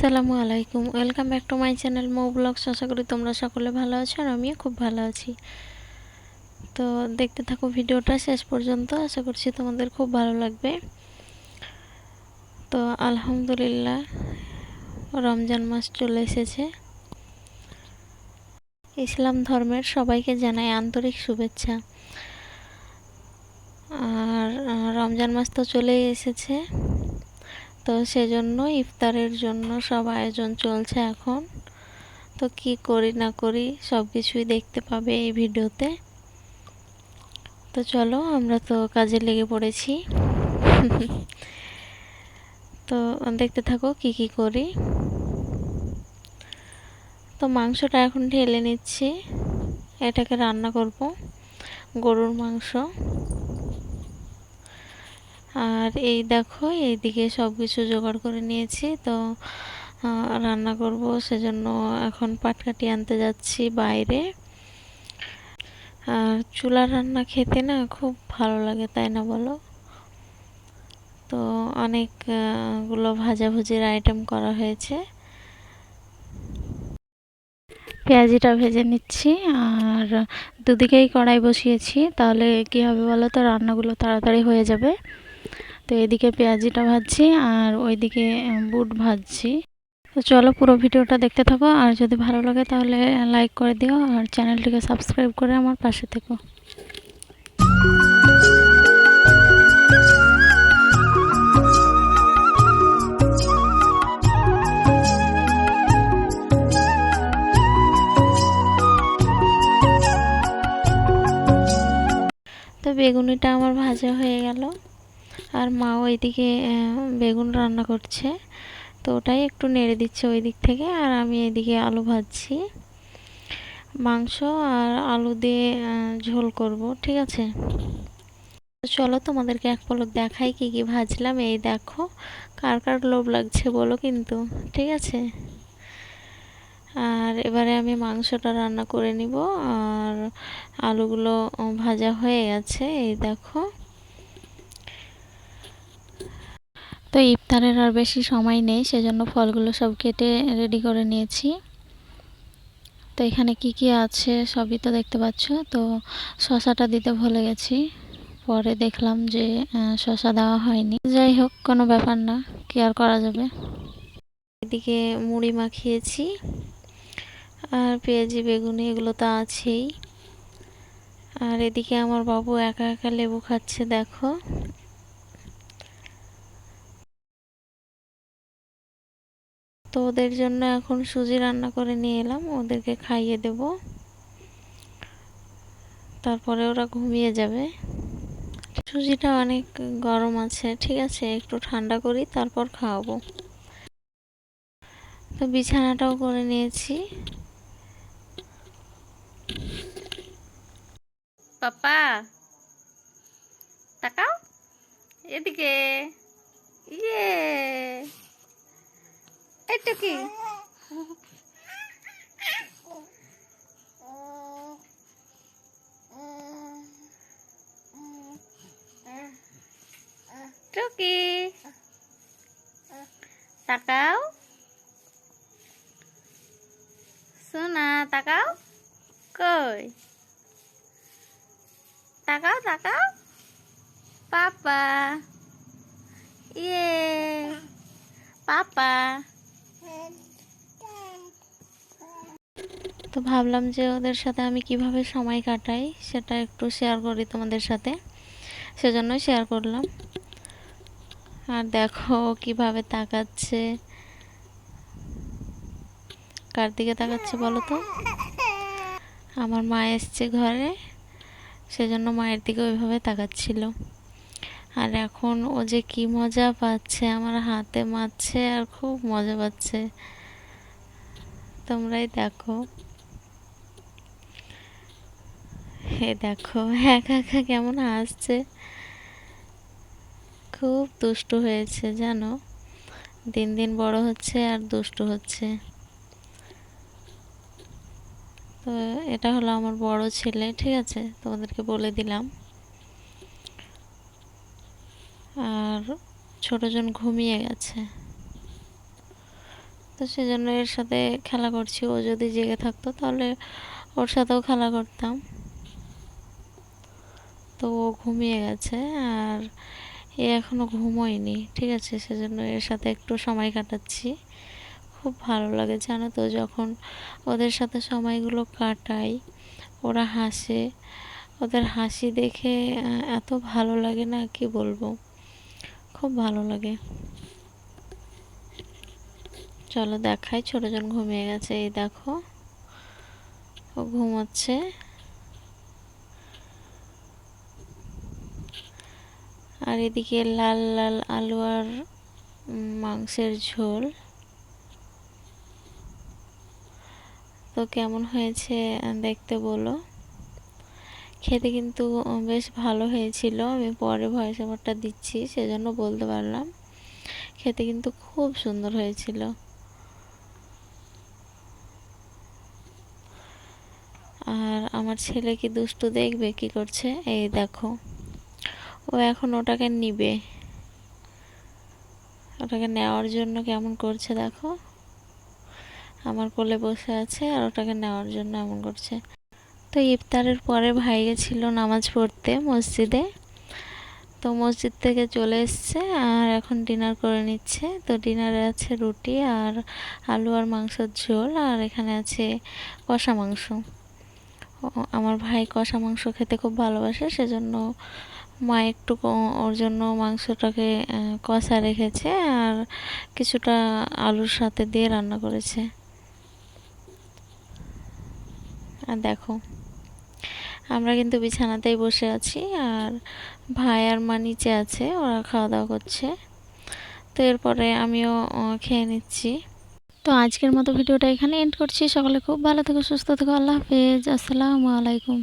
আসসালামু আলাইকুম, welcome back to my channel Mou blogs. আশা করি তোমরা সকলে ভালো আছো আর আমিও খুব ভালো আছি। তো দেখতে থাকো ভিডিওটা শেষ পর্যন্ত, আশা করছি তোমাদের খুব ভালো লাগবে। তো আলহামদুলিল্লাহ, রমজান মাস চলে এসেছে। ইসলাম ধর্মের সবাইকে জানাই আন্তরিক শুভেচ্ছা। আর রমজান মাস তো চলেই এসেছে, তো সেজন্য ইফতারের জন্য সব আয়োজন চলছে এখন। তো কি করি না করি সব কিছুই দেখতে পাবে এই ভিডিওতে। তো চলো, আমরা তো কাজে লেগে পড়েছি। তো দেখতে থাকো কি কি করি। তো মাংসটা এখন ঢেলে নিচ্ছি, এটাকে রান্না করব, গরুর মাংস। আর এই দেখো, এইদিকে সব কিছু জোগাড় করে নিয়েছি। তো রান্না করব, সেজন্য এখন পাটকাঠি আনতে যাচ্ছি বাইরে। আর চুলার রান্না খেতে না খুব ভালো লাগে, তাই না বলো? তো অনেকগুলো ভাজাভুজির আইটেম করা হয়েছে। পেঁয়াজিটা ভেজে নিচ্ছি আর দুদিকেই কড়াই বসিয়েছি, তাহলে কি হবে বলো তো, রান্নাগুলো তাড়াতাড়ি হয়ে যাবে। তো এদিকে পেঁয়াজিটা ভাজছি আর ওইদিকে বুট ভাজছি। তো চলো, পুরো ভিডিওটা দেখতে থাকো, আর যদি ভালো লাগে তাহলে লাইক করে দিও আর চ্যানেলটিকে সাবস্ক্রাইব করে আমার পাশে থেকো। তো বেগুনিটা আমার ভাজা হয়ে গেল, আর মা ওইদিকে বেগুন রান্না করছে। তো ওটাই একটু নেড়ে দিচ্ছে ওই দিক থেকে, আর আমি এদিকে আলু ভাজছি। মাংস আর আলু দিয়ে ঝোল করব, ঠিক আছে? চলো তোমাদেরকে এক পলক দেখাই কি কি ভাজলাম। এই দেখো, কার কার লোভ লাগছে বলো কিন্তু, ঠিক আছে? আর এবারে আমি মাংসটা রান্না করে নিব, আর আলুগুলো ভাজা হয়ে গেছে, এই দেখো। তো ইফতারের আর বেশি সময় নেই, সেজন্য ফলগুলো সব কেটে রেডি করে নিয়েছি। তো এখানে কি কি আছে সবই তো দেখতে পাচ্ছ। তো শসাটা দিতে ভুলে গেছি, পরে দেখলাম যে শসা দেওয়া হয়নি। যাই হোক, কোনো ব্যাপার না, কি আর করা যাবে। এদিকে মুড়ি মাখিয়েছি, আর পেঁয়াজি বেগুনি এগুলো তো আছেই। আর এদিকে আমার বাবু একা একা লেবু খাচ্ছে, দেখো। তো ওদের জন্য এখন সুজি রান্না করে নিয়ে এলাম, ওদেরকে খাইয়ে দেব, তারপরে ওরা ঘুমিয়ে যাবে। সুজিটা অনেক গরম আছে, ঠিক আছে, একটু ঠান্ডা করি তারপর খাওয়াবো। তো বিছানাটাও করে নিয়েছি। পাপা তাকাও এদিকে, ইয়ে এটা কি? টুকি তাকাও, সোনা তাকাও, কই তাকাও তাকাও, পাপা, ইয়ে পাপা। তো ভাবলাম যে ওদের সাথে আমি কিভাবে সময় কাটাই সেটা একটু শেয়ার করি তোমাদের সাথে, সেজন্যই শেয়ার করলাম। আর দেখো কিভাবে তাকাচ্ছে, কার দিকে তাকাচ্ছে বলো তো? আমার মা এসছে ঘরে, সেজন্য মায়ের দিকে ওইভাবে তাকাচ্ছিল। আর এখন ও যে কি মজা পাচ্ছে, আমার হাতে মারছে আর খুব মজা পাচ্ছে, তোমরাই দেখো। হে দেখো একা একা কেমন হাসছে, খুব দুষ্টু হয়েছে জানো, দিন দিন বড় হচ্ছে আর দুষ্টু হচ্ছে। তো এটা হলো আমার বড় ছেলে, ঠিক আছে, তোমাদেরকে বলে দিলাম। আর ছোটজন ঘুমিয়ে গেছে। তো তো সেজন্য এর সাথে খেলা করছি। ও যদি জেগে থাকতো তাহলে ওর সাথেও খেলা করতাম। তো ও ঘুমিয়ে গেছে আর এ এখনো ঘুমোয়নি, ঠিক আছে, সেজন্য এর সাথে একটু সময় কাটাচ্ছি। খুব ভালো লাগে জানো তো, যখন ওদের সাথে সময়গুলো কাটাই, ওরা হাসে, ওদের হাসি দেখে এত ভালো লাগে না, কি বলবো, খুব ভালো লাগে। চলো দেখাই, ছোটজন ঘুমিয়ে গেছে, এই দেখো ও ঘুমাচ্ছে। আর এদিকে লাল লাল আলু আর মাংসের ঝোল। তো কেমন হয়েছে দেখতে বলো। খেতে কিন্তু বেশ ভালো হয়েছিল। আমি পরে ভয়েস ওভারটা দিচ্ছি সেজন্য বলতে পারলাম, খেতে কিন্তু খুব সুন্দর হয়েছিল। আর আমার ছেলে কি দুষ্টু দেখবে কি করছে, এই দেখো ও এখন ওটাকে নিবে, ওটাকে নেওয়ার জন্য কেমন করছে দেখো, আমার কোলে বসে আছে আর ওটাকে নেওয়ার জন্য এমন করছে। তো ইফতারের পরে ভাই গেছিল নামাজ পড়তে মসজিদে, তো মসজিদ থেকে চলে এসছে আর এখন ডিনার করে নিচ্ছে। তো ডিনারে আছে রুটি আর আলু আর মাংসের ঝোল, আর এখানে আছে কষা মাংস। আমার ভাই কষা মাংস খেতে খুব ভালোবাসে, সেজন্য মা একটু ওর জন্য মাংসটাকে কষা রেখেছে আর কিছুটা আলুর সাথে দিয়ে রান্না করেছে। আর দেখো আমরা কিন্তু বিছানাতেই বসে আছি আর ভাই আর মা নিচে আছে, ওরা খাওয়া দাওয়া করছে। তো এরপরে আমিও খেয়ে নিচ্ছি। তো আজকের মতো ভিডিওটা এখানে এন্ড করছি। সকলে খুব ভালো থেকো, সুস্থ থেকো, আল্লাহ হাফেজ, আসসালামু আলাইকুম।